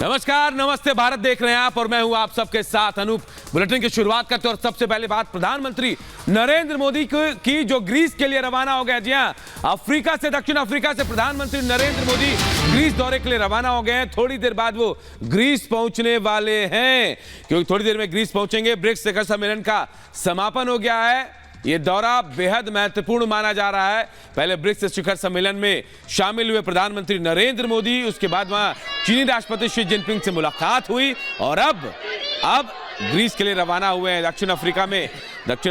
नमस्कार, नमस्ते भारत देख रहे हैं आप और मैं हूं आप सबके साथ अनूप। बुलेटिन की शुरुआत करते हैं और सबसे पहले बात प्रधानमंत्री नरेंद्र मोदी की जो ग्रीस के लिए रवाना हो गया। जी हां, अफ्रीका से, दक्षिण अफ्रीका से प्रधानमंत्री नरेंद्र मोदी ग्रीस दौरे के लिए रवाना हो गए हैं। थोड़ी देर बाद वो ग्रीस पहुंचने वाले हैं, क्योंकि थोड़ी देर में ग्रीस पहुंचेंगे। ब्रिक्स शिखर सम्मेलन का समापन हो गया है। ये दौरा बेहद महत्वपूर्ण माना जा रहा है। पहले ब्रिक्स शिखर सम्मेलन में शामिल हुए प्रधानमंत्री नरेंद्र मोदी, उसके बाद वहां चीनी राष्ट्रपति शी जिनपिंग से मुलाकात हुई और अब ग्रीस के लिए रवाना हुए हैं। दक्षिण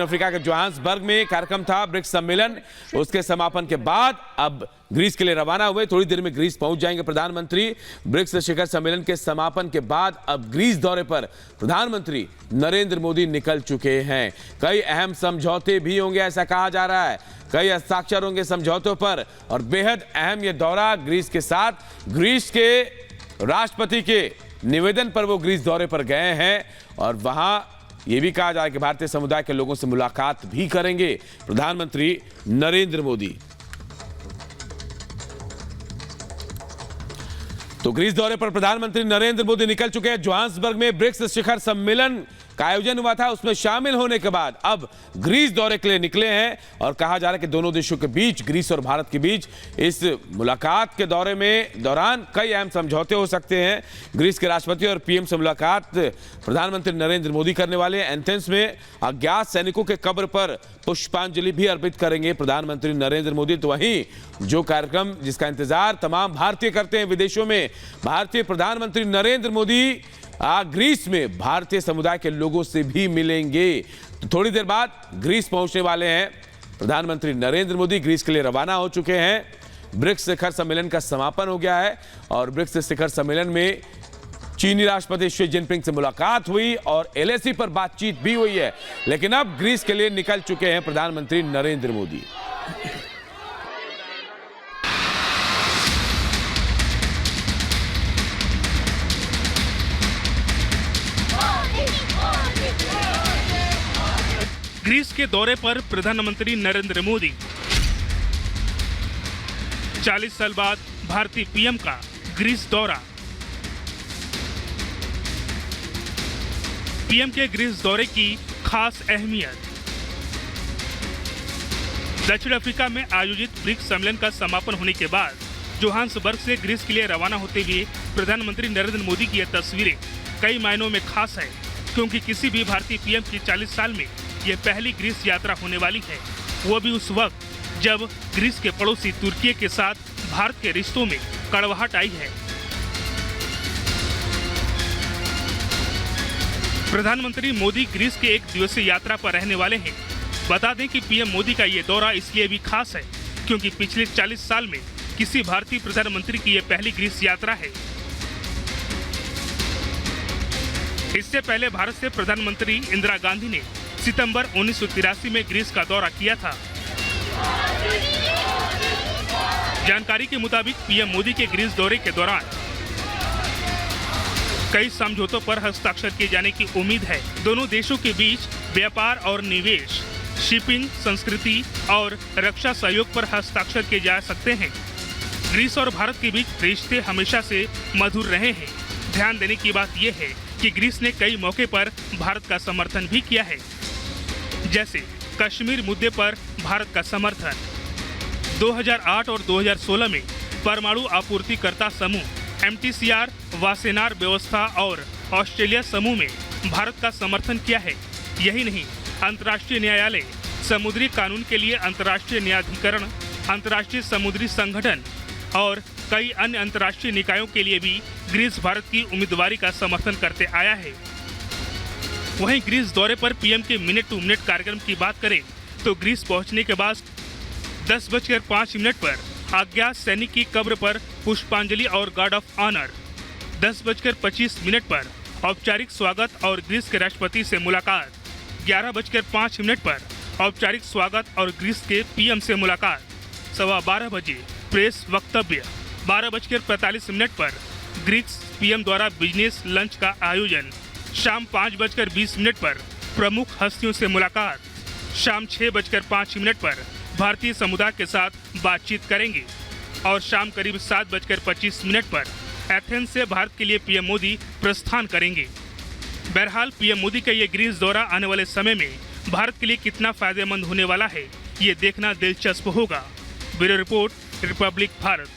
अफ्रीका के जोहान्सबर्ग में कार्यक्रम था ब्रिक्स सम्मेलन, उसके समापन के बाद अब ग्रीस के लिए रवाना हुए। थोड़ी देर में ग्रीस पहुंच जाएंगे प्रधानमंत्री। ब्रिक्स शिखर सम्मेलन के समापन के बाद अब ग्रीस दौरे पर प्रधानमंत्री नरेंद्र मोदी निकल चुके हैं। कई अहम समझौते भी होंगे, ऐसा कहा जा रहा है। कई हस्ताक्षर होंगे समझौतों पर और बेहद अहम यह दौरा ग्रीस के साथ। ग्रीस के राष्ट्रपति के निवेदन पर वो ग्रीस दौरे पर गए हैं और वहां यह भी कहा जा रहा है कि भारतीय समुदाय के लोगों से मुलाकात भी करेंगे प्रधानमंत्री नरेंद्र मोदी। तो ग्रीस दौरे पर प्रधानमंत्री नरेंद्र मोदी निकल चुके हैं। जोहान्सबर्ग में ब्रिक्स शिखर सम्मेलन का आयोजन हुआ था, उसमें शामिल होने के बाद अब ग्रीस दौरे के लिए निकले हैं और कहा जा रहा है कि दोनों देशों के बीच, ग्रीस और भारत के बीच, इस मुलाकात के दौरान कई अहम समझौते हो सकते हैं। ग्रीस के राष्ट्रपति और पीएम से मुलाकात प्रधानमंत्री नरेंद्र मोदी करने वाले हैं। एथेंस में अज्ञात सैनिकों के कब्र पर पुष्पांजलि भी अर्पित करेंगे प्रधानमंत्री नरेंद्र मोदी। तो वहीं जो कार्यक्रम जिसका इंतजार तमाम भारतीय करते हैं विदेशों में, भारतीय प्रधानमंत्री नरेंद्र मोदी ग्रीस में भारतीय समुदाय के लोगों से भी मिलेंगे। तो थोड़ी देर बाद ग्रीस पहुंचने वाले हैं प्रधानमंत्री नरेंद्र मोदी। ग्रीस के लिए रवाना हो चुके हैं। ब्रिक्स शिखर सम्मेलन का समापन हो गया है और ब्रिक्स शिखर सम्मेलन में चीनी राष्ट्रपति शी जिनपिंग से मुलाकात हुई और एलएसी पर बातचीत भी हुई है। लेकिन अब ग्रीस के लिए निकल चुके हैं प्रधानमंत्री नरेंद्र मोदी। ग्रीस के दौरे पर प्रधानमंत्री नरेंद्र मोदी। 40 साल बाद भारतीय पीएम का ग्रीस दौरा। पीएम के ग्रीस दौरे की खास अहमियत। दक्षिण अफ्रीका में आयोजित ब्रिक्स सम्मेलन का समापन होने के बाद जोहान्सबर्ग से ग्रीस के लिए रवाना होते हुए प्रधानमंत्री नरेंद्र मोदी की यह तस्वीरें कई मायनों में खास है, क्योंकि किसी भी भारतीय पीएम की 40 साल में ये पहली ग्रीस यात्रा होने वाली है, वो भी उस वक्त जब ग्रीस के पड़ोसी तुर्की के साथ भारत के रिश्तों में कड़वाहट आई है। प्रधानमंत्री मोदी ग्रीस के एक दिवसीय यात्रा पर रहने वाले हैं। बता दें कि पीएम मोदी का ये दौरा इसलिए भी खास है क्योंकि पिछले 40 साल में किसी भारतीय प्रधानमंत्री की यह पहली ग्रीस यात्रा है। इससे पहले भारत से प्रधानमंत्री इंदिरा गांधी ने सितंबर 1983 में ग्रीस का दौरा किया था। जानकारी के मुताबिक पीएम मोदी के ग्रीस दौरे के दौरान कई समझौतों पर हस्ताक्षर किए जाने की उम्मीद है। दोनों देशों के बीच व्यापार और निवेश, शिपिंग, संस्कृति और रक्षा सहयोग पर हस्ताक्षर किए जा सकते हैं। ग्रीस और भारत के बीच रिश्ते हमेशा से मधुर रहे हैं। ध्यान देने की बात यह है कि ग्रीस ने कई मौके पर भारत का समर्थन भी किया है, जैसे कश्मीर मुद्दे पर भारत का समर्थन। 2008 और 2016 में परमाणु आपूर्तिकर्ता समूह MTCR, वासेनार व्यवस्था और ऑस्ट्रेलिया समूह में भारत का समर्थन किया है। यही नहीं, अंतर्राष्ट्रीय न्यायालय, समुद्री कानून के लिए अंतर्राष्ट्रीय न्यायाधिकरण, अंतर्राष्ट्रीय समुद्री संगठन और कई अन्य अंतर्राष्ट्रीय निकायों के लिए भी ग्रीस भारत की उम्मीदवारी का समर्थन करते आया है। वहीं ग्रीस दौरे पर पीएम के मिनट टू मिनट कार्यक्रम की बात करें तो ग्रीस पहुंचने के बाद 10:05 पर अज्ञात सैनिक की कब्र पर पुष्पांजलि और गार्ड ऑफ ऑनर, 10:25 पर औपचारिक स्वागत और ग्रीस के राष्ट्रपति से मुलाकात, 11:05 पर औपचारिक स्वागत और ग्रीस के पीएम से मुलाकात, 12:15 बजे प्रेस वक्तव्य, 12:45 पर ग्रीस पीएम द्वारा बिजनेस लंच का आयोजन, शाम 5:20 पर प्रमुख हस्तियों से मुलाकात, शाम 6:05 पर भारतीय समुदाय के साथ बातचीत करेंगे और शाम करीब 7:25 पर एथेंस से भारत के लिए पीएम मोदी प्रस्थान करेंगे। बहरहाल पीएम मोदी का ये ग्रीस दौरा आने वाले समय में भारत के लिए कितना फायदेमंद होने वाला है, ये देखना दिलचस्प होगा। Bureau report, Republic Bharat.